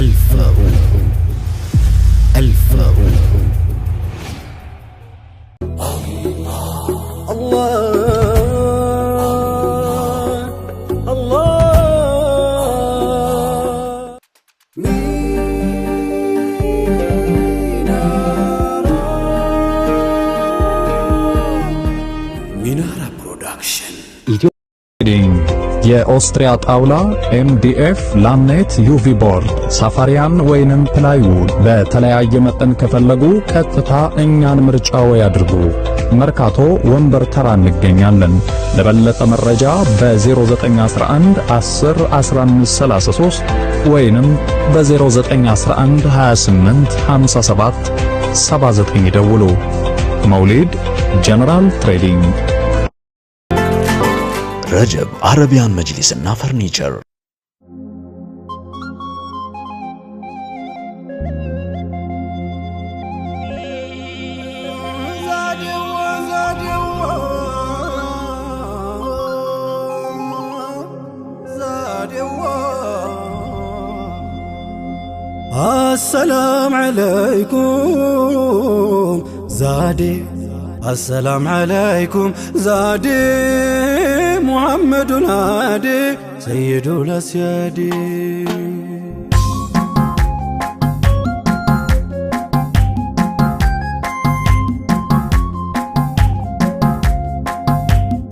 الفاروق الفاروق ሚናራ ፕሮዳክሽን የኦስትሪያ ጣውላ ኤምዲኤፍ ላምኔት ዩቪ ቦርድ ሳፋሪያን ወይንም ፕላይውድ በተለያየ መጠን ከፈለጉ ቀጥታ እኛን ምርጫው ያድርጉ። መርካቶ ወንበር ተራ እንገኛለን። ለበለጠ መረጃ በ0911 10 1533 ወይንም በ0911 28 57 79 ይደውሉ። መውሊድ ጀነራል ትሬዲንግ። ረጀብ አረቢያን መጅሊስና ፈርኒቸር السلام عليكم زادي السلام عليكم زادي محمد هادي سيد الأسيادي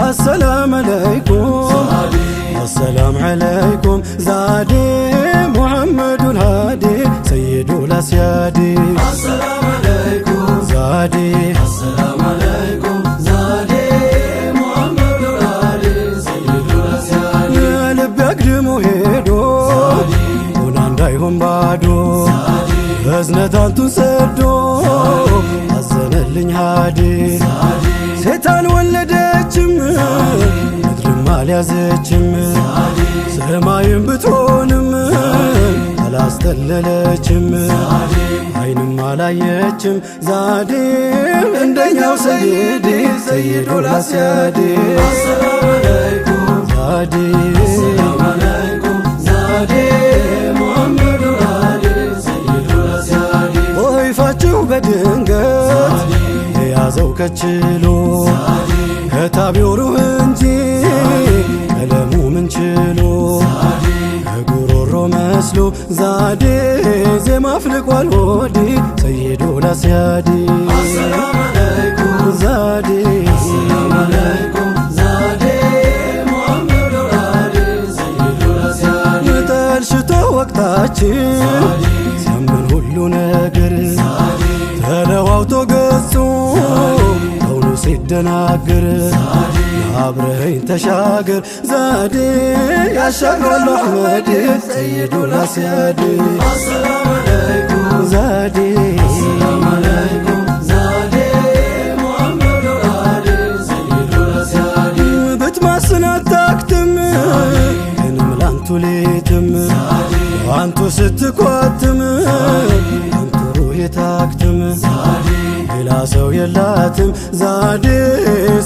السلام عليكم زادي السلام عليكم زادي محمد الهادي سيد الأسيادي السلام عليكم زادي السلام عليكم زادي محمد الهادي سيد الأسيادي يا لب يقدم ويدو زادي وناندايهم بادو زادي بزنتان تسدو حزن اللي هادي زادي ሴታን ወለደችም ምድርም አልያዘችም ሰማይም ብትሆንም አላስተለለችም አይንም አላየችም ዛዴ እንደኛው ሰይድ ሰይዱል አስያዲ አሰላሙ አለይኩም ዛዴ አሰላሙ አለይኩም ዛዴ ሙሐመድ አሊ ሰይዱል አስያዲ ወይፋችሁ በድንገት ያዘው ከችሎ ከታቢው ሩህ እንጂ ቀለሙ ምን ችሎ ከጉሮሮ መስሎ ዛዴ ዜማ አፍልቋል ሆዴ ሰይዱል አስያዲ አሰላሙ አለይኩም ዛዴ አሰላሙ አለይኩም ዛዴ ሙሐመድ አሊ ሰይዱል አስያዲ ጠልሽቶ ወቅታችን ሲያምን ሁሉ ነገር ተለዋውቶ ገጹ ከውኑ ሲደናገር አብረኸኝ ተሻገር ዛዴ ያሻግራል አሕመድ ሰይዱል አስያዲ አሰላሙ አለይኩም ዛዴ አሰላሙ አለይኩም ዛዴ ሙሐመድ አሊ ሰይዱል አስያዲ ብትማስን አታክትም እኔም ላንቱ ሌትም አንቱ ስትኳትም የታክትም ሌላ ሰው የላትም ዛዴ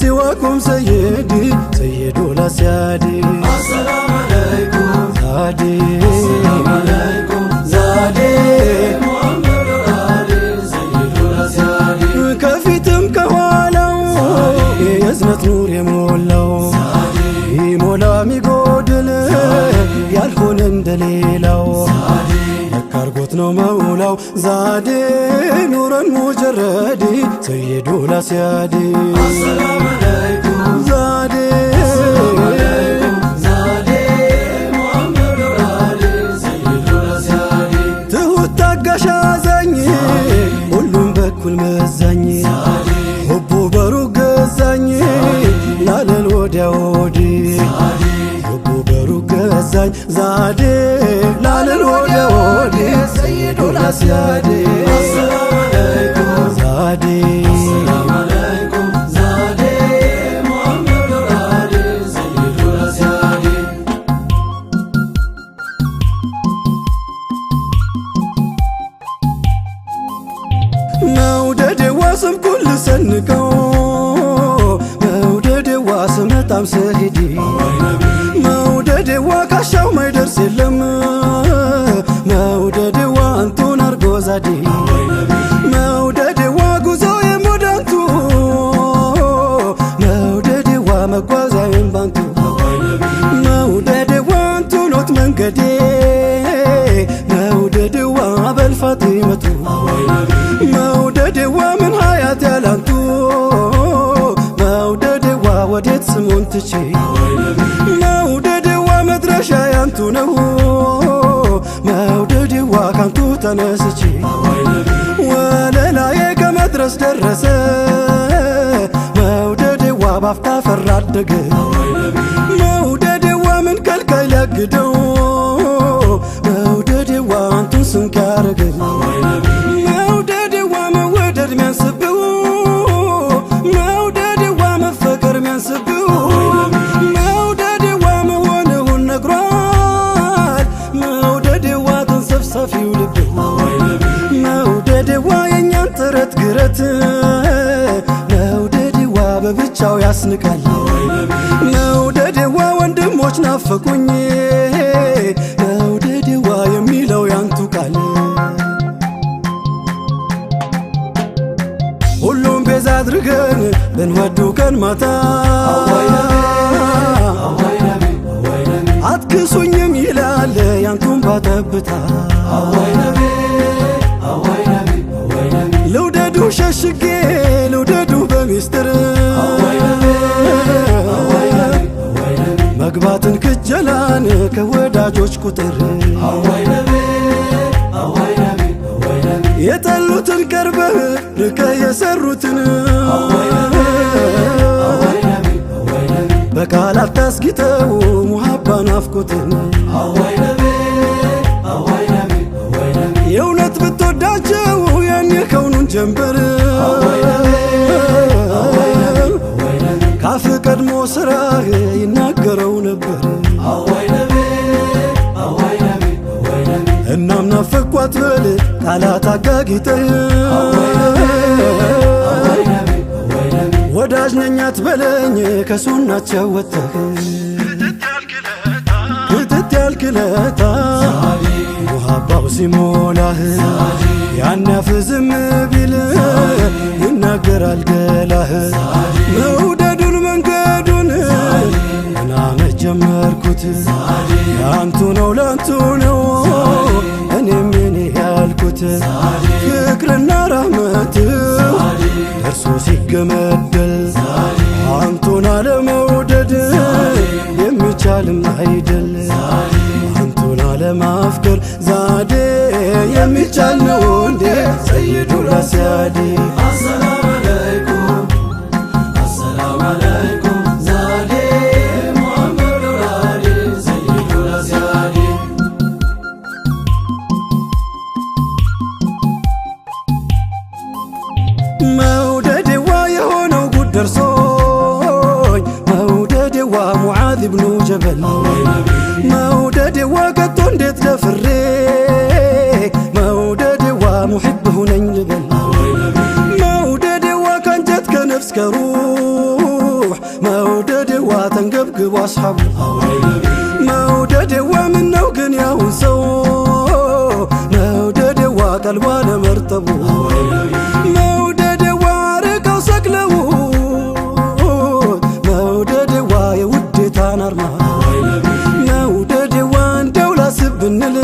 ሲዋኩም ሰይዲ ሰይዱል አስያዲ አሰላሙ አለይኩም ዛዴ አሰላሙ አለይኩም ዛዴ ሙሐመድ አሊ ሰይዱል አስያዲ ከፊትም ከኋላው የእዝነት ኑር የሞላው ይሞላ ሚጎድል ያልሆነ እንደሌላው አርጎት ነው መውላው ዛዴ ኑረን ሙጀረዲ ሰይዱል አስያዲ አሰላሙ አለይኩም ዛዴ አሰላሙ አለይኩም ዛዴ ሙሐመድ አሊ ሰይዱል አስያዲ ትሁት ታጋሽ አዛኝ ሁሉም በኩል መዛኝ ሁቡ በሩቅ ገዛኝ ላለል ወዲያ ወዲህ ሁቡ በሩቅ ገዛኝ ዛዴ ላለል ወዲያ ወዲህ ሰይዱል አስያዲ አሰላሙ አለይኩም ዛዴ አሰላሙ አለይኩም ዛዴ ሙሐመድ አሊ ሰይዱል አስያዲ መውደዴ ዋስም ኩል ሰንቀው መውደዴ ዋስም በጣም ሰሂዲ መውደዴ ዋካሻው ማይደርስ የለም መውደዴ ሰየዴ መውደድዋ በልፋጢመቱ መውደድዋ ምን ሀያት ያላንቱ መውደድዋ ወዴት ስሙን ትቼ መውደድዋ መድረሻ ያንቱ ነው መውደድዋ ካንቱ ተነስቼ ወለላዬ ከመድረስ ደረሰ መውደድዋ ባፍታ ፈራደገ መውደድዋ ምን ከልካይ ሊያግደው መውደድዋ አንቱን ስንቅ ያረገኝ መውደድዋ መወደድ ሚያንስብው መውደድዋ መፈቀር ሚያንስብው መውደድዋ መሆንውን ነግሯል መውደድዋ ተንሰፍሳፊው ልብ መውደድዋ የእኛን ጥረት ግረት መውደድዋ በብቻው ያስንቃል መውደድዋ ወንድሞች ናፈቁኝ መውደድዋ የሚለው ያንቱ ቃል ሁሉም ቤዛ አድርገን ብንወዱ ቀን ማታ አትክሱኝም ይላል ያንቱን ባጠብታ ልውደዱ ሸሽጌ ልውደዱ በሚስጥር መግባትን ክጀላን ከወዳጆች ቁጥር የጠሉትን ቀርበህ ርቀህ የሰሩትን በቃላት ታስጊጠው ሙሃባ ናፍቆትን የእውነት ብትወዳቸው ያን የከውኑን ጀንበር ካፍ ቀድሞ ስራህ ይናገረው ነበር እናም ናፈኳት በል ቃላት አጋጊጠህ ወዳጅ ነኛት በለኝ ከሱናቸው ወጥተህ ክትት ያልክለታ ሙሃባው ሲሞላህ ያናፍ ዝም ቢል ይናገራል ገላህ መውደዱን መንገዱን እና መጀመርኩት ያንቱ ነው ላንቱ ነው እኔም የኔ ያልኩት ፍቅርና ራህመት እርሱ ሲገመደል አንቱን አለመውደድ የሚቻልም አይደል አንቱን አለማፍቀር ዛዴ የሚቻል ነው እንዴ ሰይዱ ለሲያዴ አሰላም አለይኩም አሰላም አለይኩም ዛዴ ሙሐመድ ወላዲ ሰይዱ ለሲያዴ መውደድዋ የሆነው ጉድ ደርሶኝ መውደድዋ ሙዓዝ ብኑ ጀበል መውደድዋ ከቶ እንዴት ደፍሬ መውደድዋ ሙሕብ ሁነኝ ልበል መውደድዋ ከንጀት ከነፍስ ከሩሕ መውደድዋ ተንገብግቦ አስሓቡ መውደድዋ ምነው ግን ያሁን ሰው መውደድዋ ቀልቧ ለመርጠቡ መውደድዋ ርቀው ሰቅለው መውደድዋ የውዴታን አርማ መውደድዋ እንደው ላስብ ብንል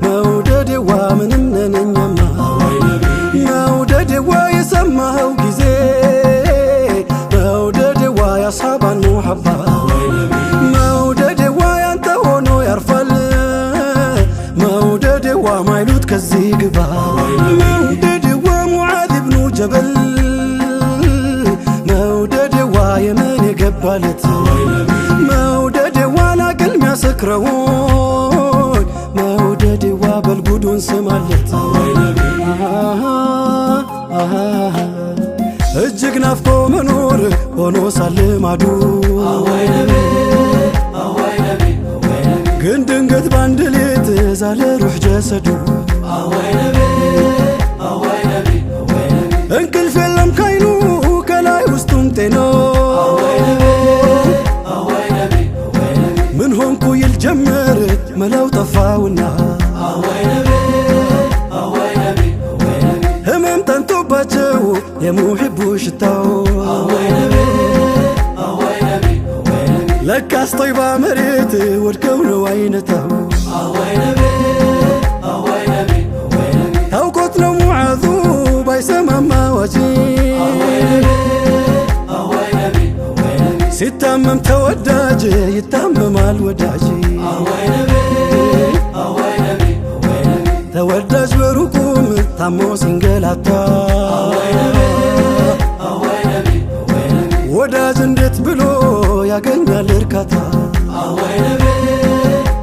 መውደድዋ ምንም ነነኛማ መውደድዋ የሰማኸው ጊዜ መውደድዋ ያስሓባን ሙሐባ መውደድዋ ያንተ ሆኖ ያርፋል መውደድዋ ማይሉት ከዚህ ግባ መውደድዋ ሙዓዝ ብኑ ጀበል መውደድዋ የመን የገባለት መውደድዋ ላቅል ሚያሰክረውን መውደድዋ በልጉዱን ስማለት እጅግ ናፍቆ መኖር ሆኖ ሳልማዱ ግን ድንገት ባንድ ሌት ዛለ ሩሕ ጀሰዱ እንቅልፍ የለም ካይኑ ከላይ ውስጡም ጤኖ ምን ሆንኩ ይል ጀመር መላው ጠፋውና ህመም ጠንቶባቸው የሙሕቡ ሽታው ለካስ ጦይባ መሬት ወድቀው ነው አይነ سيتامم توداج يتامم الوداج أواي نبي أواي نبي أواي نبي توداج بروكم تامو سنجلاتا أواي نبي أواي نبي أواي نبي وداج ندت بلو يا جنيا لركاتا أواي نبي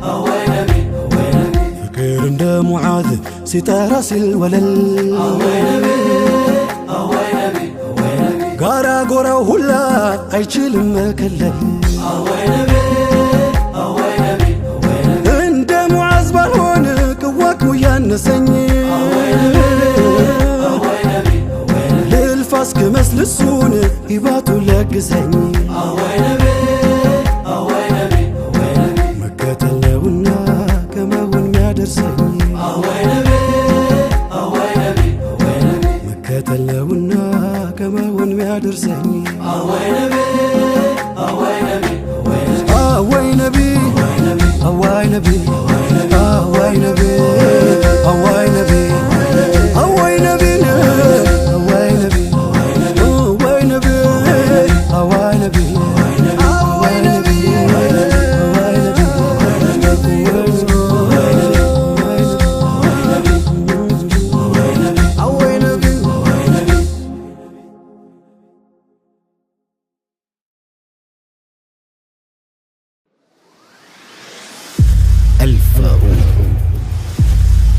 أواي نبي أواي نبي فكر عند معاذ ستارس الولل أواي نبي أواي نبي أواي نبي غارا غورا هلا አይችልም መከለል أواي نبي أواي نبي أواي نبي عند معاذ بالሆነ ቅዋክ ያነሰኝ أواي نبي أواي نبي أواي نبي للفاسك መስልሱን ይባቱ ለግሰኝ أواي نبي أواي نبي أواي نبي መከተለውና ከመውን የሚያደርሰኝ أواي نبي أواي نبي أواي نبي መከተለውና ከመውን የሚያደርሰኝ أواي نبي أواي نبي أواي نبي أواي نبي أواي نبي أواي نبي أواي نبي أواي نبي أواي نبي أواي نبي أواي نبي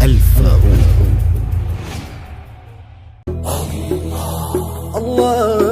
الفاروق الله